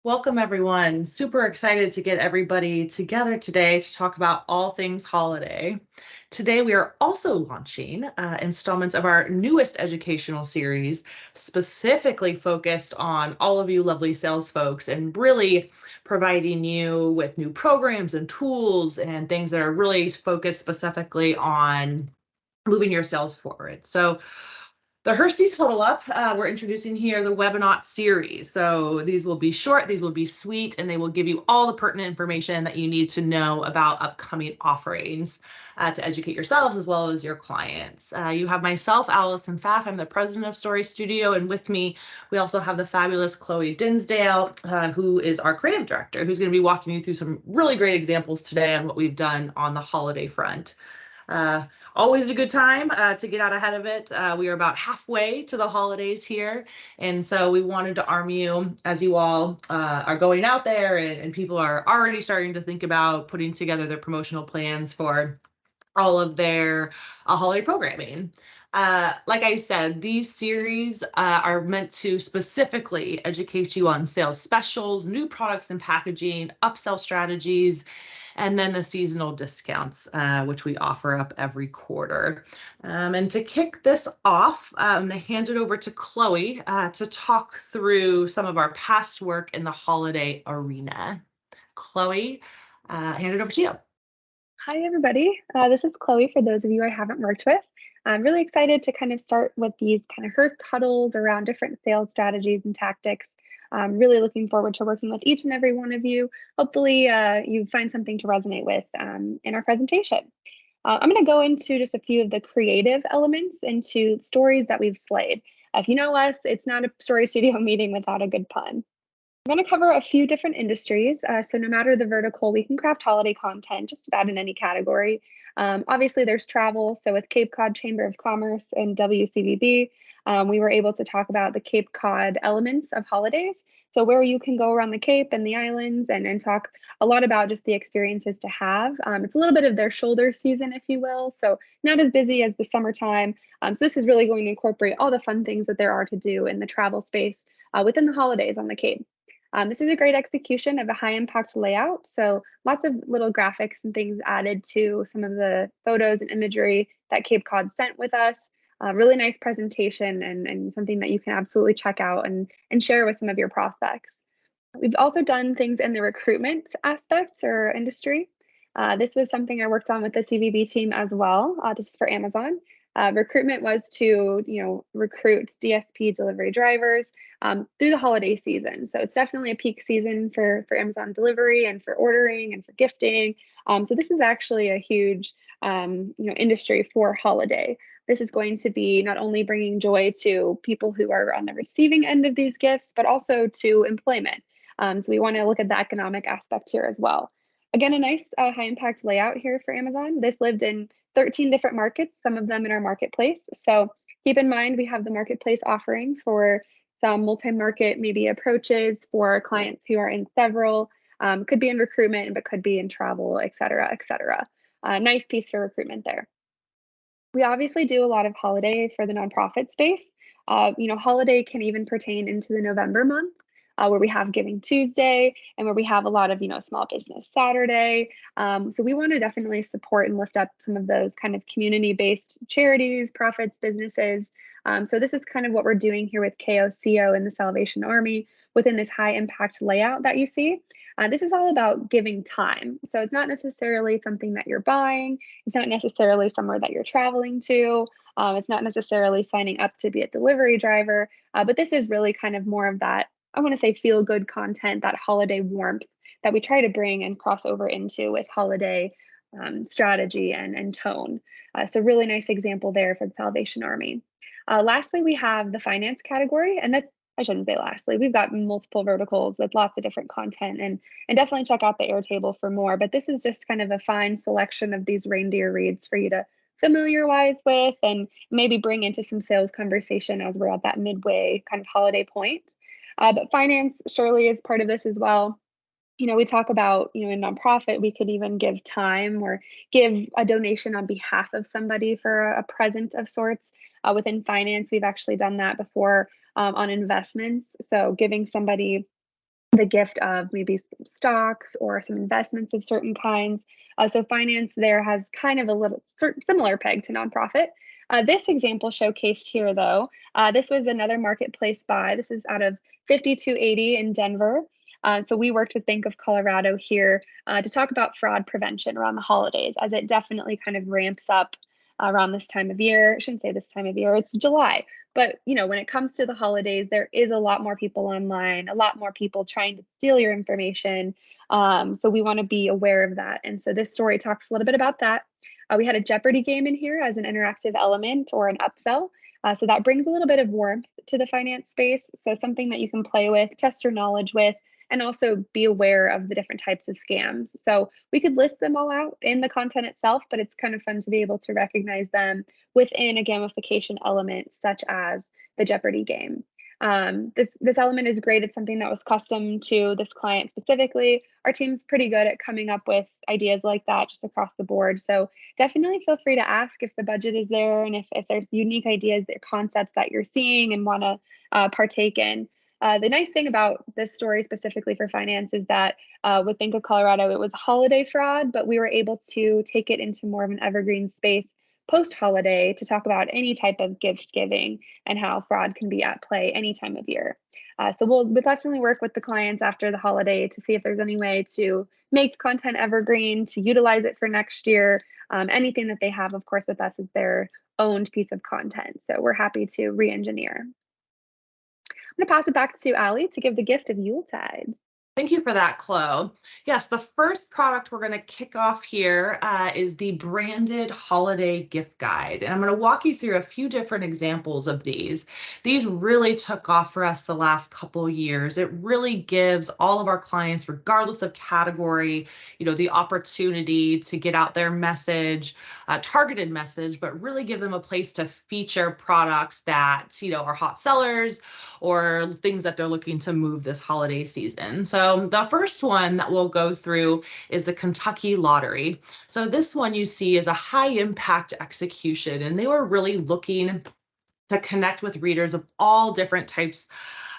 Welcome, everyone. Super excited to get everybody together today to talk about all things holiday. Today, we are also launching installments of our newest educational series, specifically focused on all of you lovely sales folks and really providing you with new programs and tools and things that are really focused specifically on moving your sales forward. So the Hearst Huddle Up, we're introducing here the webinar series. So these will be short, these will be sweet, and they will give you all the pertinent information that you need to know about upcoming offerings to educate yourselves as well as your clients. You have myself, Alison Pfaff. I'm the president of StoryStudio, and with me, we also have the fabulous Chloe Dinsdale, who is our creative director, who's going to be walking you through some really great examples today on what we've done on the holiday front. Uh, Always a good time to get out ahead of it. We are about halfway to the holidays here, and so we wanted to arm you as you all are going out there and people are already starting to think about putting together their promotional plans for all of their holiday programming. Like I said, these series are meant to specifically educate you on sales specials, new products and packaging, upsell strategies, and then the seasonal discounts, which we offer up every quarter. And to kick this off, I'm going to hand it over to Chloe to talk through some of our past work in the holiday arena. Chloe, hand it over to you. Hi, everybody. This is Chloe, for those of you I haven't worked with. I'm really excited to kind of start with these kind of Hearst huddles around different sales strategies and tactics. I'm really looking forward to working with each and every one of you. Hopefully, you find something to resonate with in our presentation. I'm going to go into just a few of the creative elements into stories that we've slayed. If you know us, it's not a Story Studio meeting without a good pun. I'm going to cover a few different industries. So no matter the vertical, we can craft holiday content just about in any category. Obviously, there's travel. So with Cape Cod Chamber of Commerce and WCVB, we were able to talk about the Cape Cod elements of holidays. So where you can go around the Cape and the islands and talk a lot about just the experiences to have. It's a little bit of their shoulder season, if you will. So not as busy as the summertime. So this is really going to incorporate all the fun things that there are to do in the travel space within the holidays on the Cape. This is a great execution of a high impact layout. So lots of little graphics and things added to some of the photos and imagery that Cape Cod sent with us. Really nice presentation and something that you can absolutely check out and share with some of your prospects. We've also done things in the recruitment aspects or industry. This was something I worked on with the CVB team as well. This is for Amazon. Recruitment was to, recruit DSP delivery drivers through the holiday season. So it's definitely a peak season for Amazon delivery and for ordering and for gifting. So this is actually a huge, industry for holiday. This is going to be not only bringing joy to people who are on the receiving end of these gifts, but also to employment. So we want to look at the economic aspect here as well. Again, a nice high impact layout here for Amazon. This lived in 13 different markets, some of them in our marketplace. So keep in mind, we have the marketplace offering for some multi-market maybe approaches for clients who are in several, could be in recruitment, but could be in travel, et cetera, et cetera. Nice piece for recruitment there. We obviously do a lot of holiday for the nonprofit space. Holiday can even pertain into the November month. Where we have Giving Tuesday and where we have a lot of, Small Business Saturday. So we want to definitely support and lift up some of those kind of community-based charities, profits, businesses. So this is kind of what we're doing here with KOCO and the Salvation Army within this high impact layout that you see. This is all about giving time. So it's not necessarily something that you're buying. It's not necessarily somewhere that you're traveling to. It's not necessarily signing up to be a delivery driver. But this is really kind of more of that, I want to say, feel good content, that holiday warmth that we try to bring and cross over into with holiday strategy and tone. So really nice example there for the Salvation Army. Lastly, we have the finance category, and that's, I shouldn't say lastly, we've got multiple verticals with lots of different content and definitely check out the Airtable for more, but this is just kind of a fine selection of these reindeer reads for you to familiarize with and maybe bring into some sales conversation as we're at that midway kind of holiday point. But finance surely is part of this as well. We talk about, in nonprofit, we could even give time or give a donation on behalf of somebody for a present of sorts. Within finance, we've actually done that before on investments. So giving somebody the gift of maybe some stocks or some investments of certain kinds. So finance there has kind of a little similar peg to nonprofit. This example showcased here, though, this was another marketplace buy. This is out of 5280 in Denver. So we worked with Bank of Colorado here to talk about fraud prevention around the holidays, as it definitely kind of ramps up around this time of year. I shouldn't say this time of year, it's July. But when it comes to the holidays, there is a lot more people online, a lot more people trying to steal your information. So we want to be aware of that. And so this story talks a little bit about that. We had a Jeopardy game in here as an interactive element or an upsell. So that brings a little bit of warmth to the finance space. So something that you can play with, test your knowledge with, and also be aware of the different types of scams. So we could list them all out in the content itself, but it's kind of fun to be able to recognize them within a gamification element, such as the Jeopardy game. This element is great. It's something that was custom to this client specifically. Our team's pretty good at coming up with ideas like that just across the board. So definitely feel free to ask if the budget is there and if there's unique ideas or concepts that you're seeing and want to partake in. The nice thing about this story specifically for finance is that with Bank of Colorado, it was holiday fraud, but we were able to take it into more of an evergreen space post-holiday to talk about any type of gift giving and how fraud can be at play any time of year. So we'll definitely work with the clients after the holiday to see if there's any way to make content evergreen, to utilize it for next year. Anything that they have, of course, with us is their owned piece of content. So we're happy to re-engineer. I'm going to pass it back to Allie to give the gift of Yuletide. Thank you for that, Chloe. Yes, the first product we're going to kick off here is the branded holiday gift guide. And I'm going to walk you through a few different examples of these. These really took off for us the last couple of years. It really gives all of our clients, regardless of category, the opportunity to get out their message, targeted message, but really give them a place to feature products that, are hot sellers or things that they're looking to move this holiday season. So the first one that we'll go through is the Kentucky Lottery. So this one you see is a high impact execution, and they were really looking to connect with readers of all different types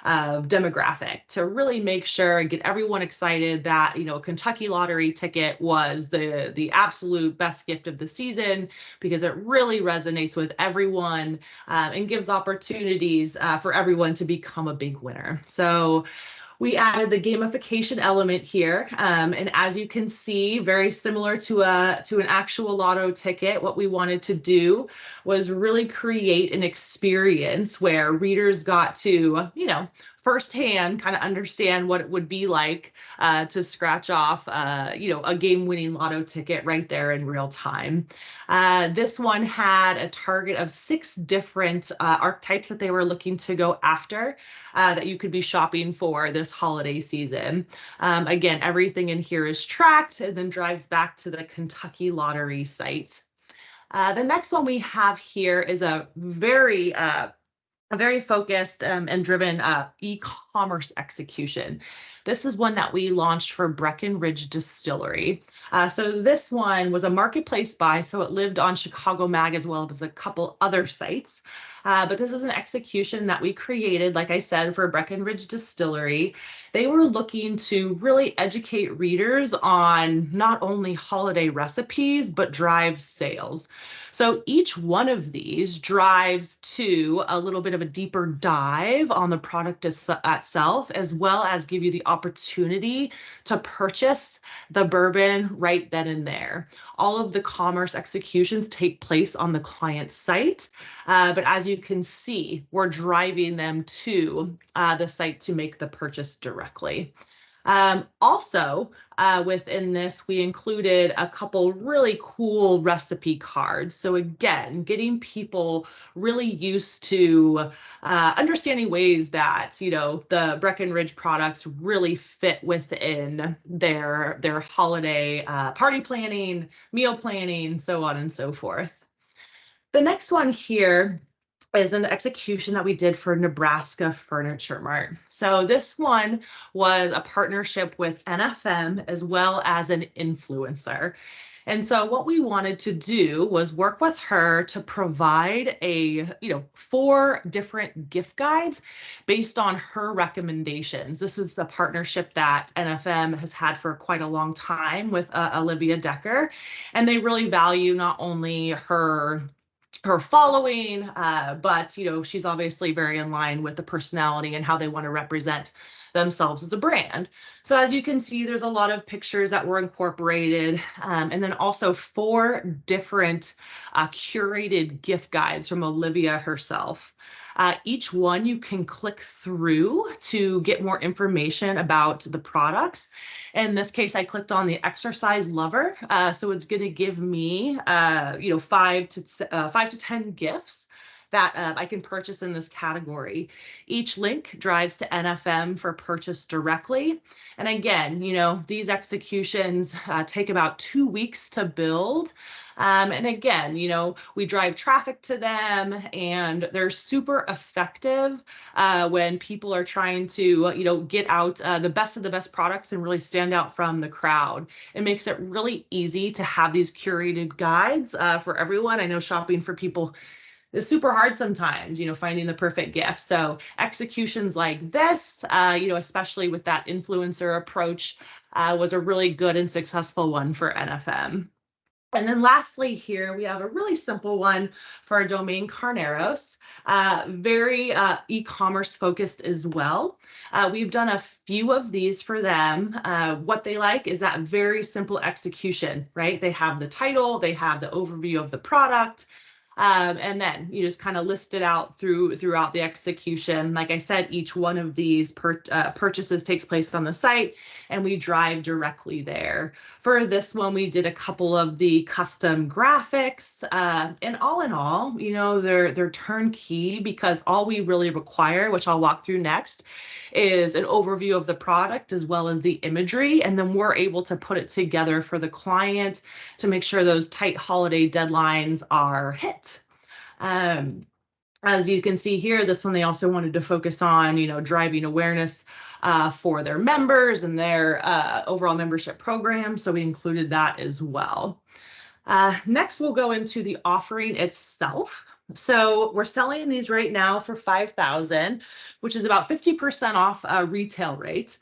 of demographic to really make sure and get everyone excited that a Kentucky Lottery ticket was the absolute best gift of the season, because it really resonates with everyone and gives opportunities for everyone to become a big winner. So we added the gamification element here, and as you can see, very similar to an actual lotto ticket. What we wanted to do was really create an experience where readers got to, firsthand kind of understand what it would be like to scratch off, a game-winning lotto ticket right there in real time. This one had a target of 6 different archetypes that they were looking to go after that you could be shopping for this holiday season. Again, everything in here is tracked and then drives back to the Kentucky Lottery site. The next one we have here is a very focused and driven e-commerce execution. This is one that we launched for Breckenridge Distillery. So this one was a marketplace buy, so it lived on Chicago Mag as well as a couple other sites. But this is an execution that we created, like I said, for Breckenridge Distillery. They were looking to really educate readers on not only holiday recipes, but drive sales. So each one of these drives to a little bit of a deeper dive on the product itself, as well as give you the opportunity to purchase the bourbon right then and there. All of the commerce executions take place on the client site, but as you can see, we're driving them to the site to make the purchase directly. Also, within this, we included a couple really cool recipe cards. So again, getting people really used to understanding ways that, the Breckenridge products really fit within their holiday party planning, meal planning, so on and so forth. The next one here is an execution that we did for Nebraska Furniture Mart. So this one was a partnership with NFM as well as an influencer. And so what we wanted to do was work with her to provide 4 different gift guides based on her recommendations. This is a partnership that NFM has had for quite a long time with Olivia Decker, and they really value not only her following, but she's obviously very in line with the personality and how they want to represent themselves as a brand. So as you can see, there's a lot of pictures that were incorporated, and then also 4 different curated gift guides from Olivia herself. Each one you can click through to get more information about the products. In this case, I clicked on the exercise lover. So it's going to give me, 5 to 10 gifts that I can purchase in this category. Each link drives to NFM for purchase directly. And again, these executions take about 2 weeks to build. And again, we drive traffic to them, and they're super effective when people are trying to, get out the best of the best products and really stand out from the crowd. It makes it really easy to have these curated guides for everyone. I know shopping for people is super hard sometimes, finding the perfect gift. So executions like this, especially with that influencer approach, was a really good and successful one for NFM. And then lastly here, we have a really simple one for our domain Carneros, very e-commerce focused as well. We've done a few of these for them. What they like is that very simple execution, right? They have the title, they have the overview of the product, and then you just kind of list it out throughout the execution. Like I said, each one of these purchases takes place on the site, and we drive directly there. For this one, we did a couple of the custom graphics, and in all, they're turnkey, because all we really require, which I'll walk through next, is an overview of the product as well as the imagery, and then we're able to put it together for the client to make sure those tight holiday deadlines are hit. As you can see here, this one they also wanted to focus on, driving awareness for their members and their overall membership program. So we included that as well. Next, we'll go into the offering itself. So we're selling these right now for $5,000, which is about 50% off retail rate.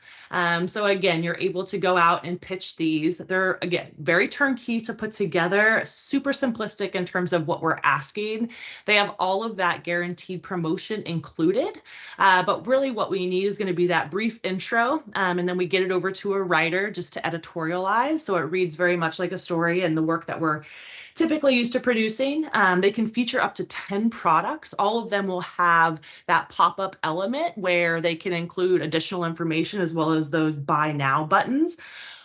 So again, you're able to go out and pitch these. They're, again, very turnkey to put together, super simplistic in terms of what we're asking. They have all of that guaranteed promotion included, but really what we need is going to be that brief intro, and then we get it over to a writer just to editorialize, so it reads very much like a story and the work that we're typically used to producing. They can feature up to 10 products. All of them will have that pop-up element where they can include additional information as well as those buy now buttons.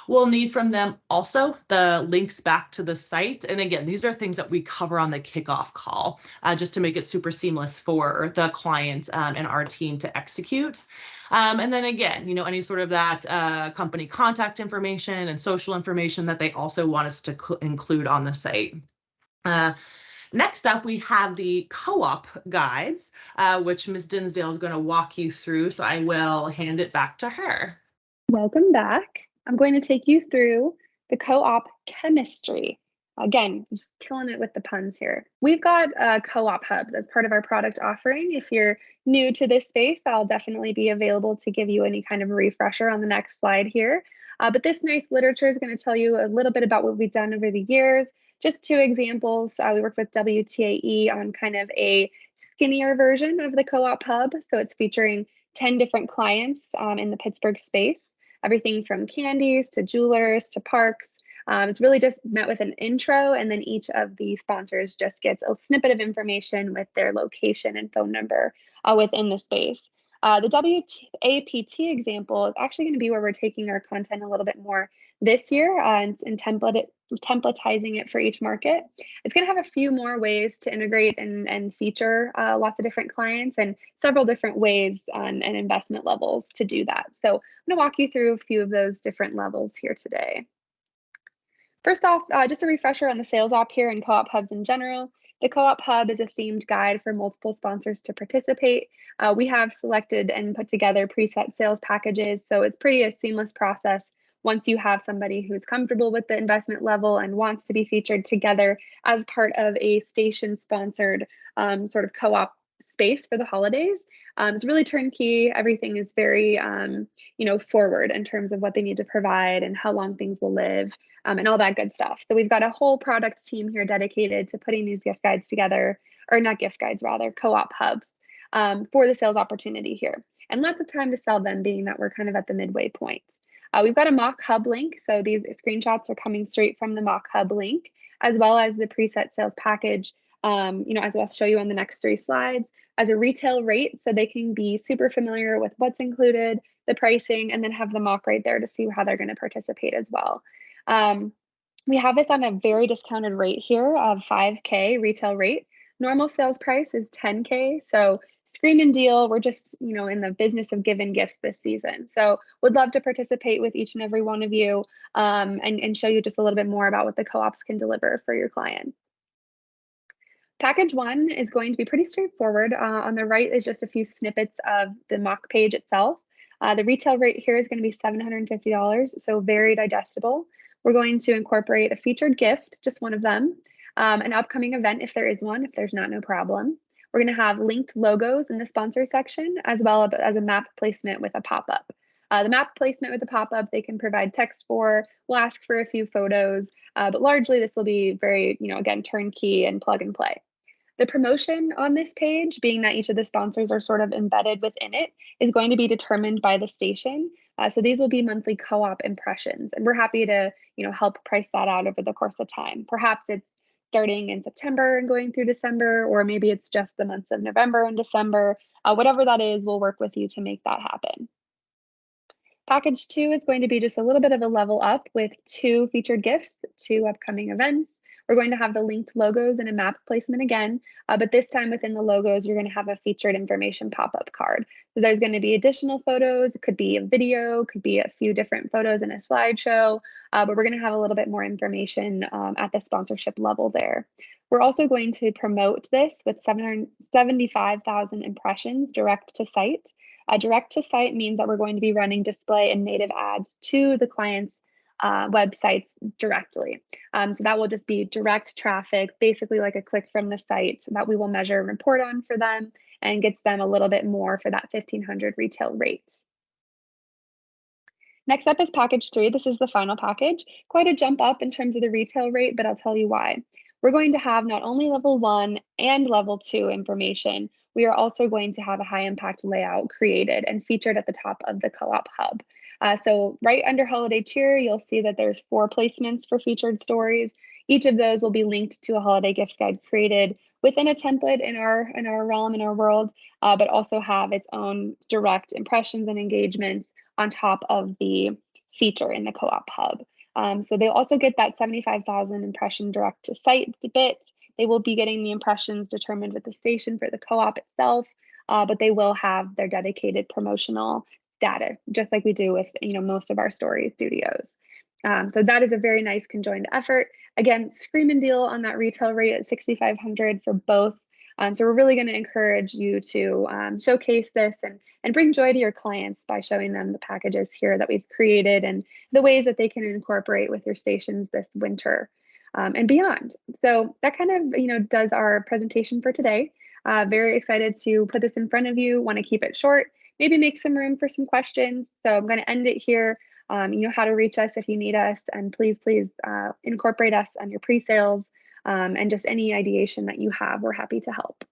We'll need from them also the links back to the site. And again, these are things that we cover on the kickoff call, just to make it super seamless for the client and our team to execute. And then again, any sort of that company contact information and social information that they also want us to include on the site. Next up, we have the co-op guides, which Ms. Dinsdale is going to walk you through. So I will hand it back to her. Welcome back. I'm going to take you through the co-op chemistry. Again, just killing it with the puns here. We've got co-op hubs as part of our product offering. If you're new to this space, I'll definitely be available to give you any kind of refresher on the next slide here. But this nice literature is going to tell you a little bit about what we've done over the years. Just 2 examples. We worked with WTAE on kind of a skinnier version of the co-op hub. So it's featuring 10 different clients in the Pittsburgh space, everything from candies to jewelers to parks. It's really just met with an intro, and then each of the sponsors just gets a snippet of information with their location and phone number within the space. The WAPT example is actually going to be where we're taking our content a little bit more this year and templatizing it for each market. It's going to have a few more ways to integrate and feature lots of different clients and several different ways and investment levels to do that. So I'm going to walk you through a few of those different levels here today. First off, just a refresher on the sales op here and co-op hubs in general. The co-op hub is a themed guide for multiple sponsors to participate. We have selected and put together preset sales packages, so it's pretty a seamless process once you have somebody who's comfortable with the investment level and wants to be featured together as part of a station-sponsored sort of co-op space for the holidays. It's really turnkey. Everything is very, forward in terms of what they need to provide and how long things will live, and all that good stuff. So we've got a whole product team here dedicated to putting these gift guides together, or not gift guides, rather, co-op hubs for the sales opportunity here. And lots of time to sell them, being that we're kind of at the midway point. We've got a mock hub link. So these screenshots are coming straight from the mock hub link, as well as the preset sales package, as I'll show you on the next 3 slides, as a retail rate, so they can be super familiar with what's included, the pricing, and then have the mock right there to see how they're going to participate as well. We have this on a very discounted rate here of $5K retail rate. Normal sales price is $10K. So screaming deal. We're just, in the business of giving gifts this season. So would love to participate with each and every one of you and show you just a little bit more about what the co-ops can deliver for your client. Package 1 is going to be pretty straightforward. On the right is just a few snippets of the mock page itself. The retail rate here is going to be $750, so very digestible. We're going to incorporate a featured gift, just one of them, an upcoming event if there is one. If there's not, no problem. We're going to have linked logos in the sponsor section, as well as a map placement with a pop-up. The map placement with the pop-up, they can provide text for. We'll ask for a few photos, but largely this will be very, again, turnkey and plug and play. The promotion on this page, being that each of the sponsors are sort of embedded within it, is going to be determined by the station. So these will be monthly co-op impressions, and we're happy to, help price that out over the course of time. Perhaps it's starting in September and going through December, or maybe it's just the months of November and December. Whatever that is, we'll work with you to make that happen. Package 2 is going to be just a little bit of a level up with 2 featured gifts, 2 upcoming events. We're going to have the linked logos and a map placement again, but this time within the logos, you're going to have a featured information pop-up card. So there's going to be additional photos. It could be a video, could be a few different photos in a slideshow, but we're going to have a little bit more information at the sponsorship level there. We're also going to promote this with 775,000 impressions direct to site. Direct to site means that we're going to be running display and native ads to the client's websites directly. So that will just be direct traffic, basically like a click from the site that we will measure and report on for them, and gets them a little bit more for that $1,500 retail rate. Next up is package 3. This is the final package. Quite a jump up in terms of the retail rate, but I'll tell you why. We're going to have not only level 1 and level 2 information, we are also going to have a high impact layout created and featured at the top of the co-op hub. So right under holiday cheer, you'll see that there's 4 placements for featured stories. Each of those will be linked to a holiday gift guide created within a template in our realm, in our world, but also have its own direct impressions and engagements on top of the feature in the co-op hub. So they'll also get that 75,000 impression direct to site bit. They will be getting the impressions determined with the station for the co-op itself, but they will have their dedicated promotional data, just like we do with most of our StoryStudios. So that is a very nice conjoined effort. Again, screaming deal on that retail rate at $6,500 for both. So we're really going to encourage you to showcase this and bring joy to your clients by showing them the packages here that we've created and the ways that they can incorporate with your stations this winter and beyond. So that kind of does our presentation for today. Very excited to put this in front of you. Want to keep it short, maybe make some room for some questions. So I'm going to end it here. You know how to reach us if you need us, and please incorporate us on your pre-sales and just any ideation that you have. We're happy to help.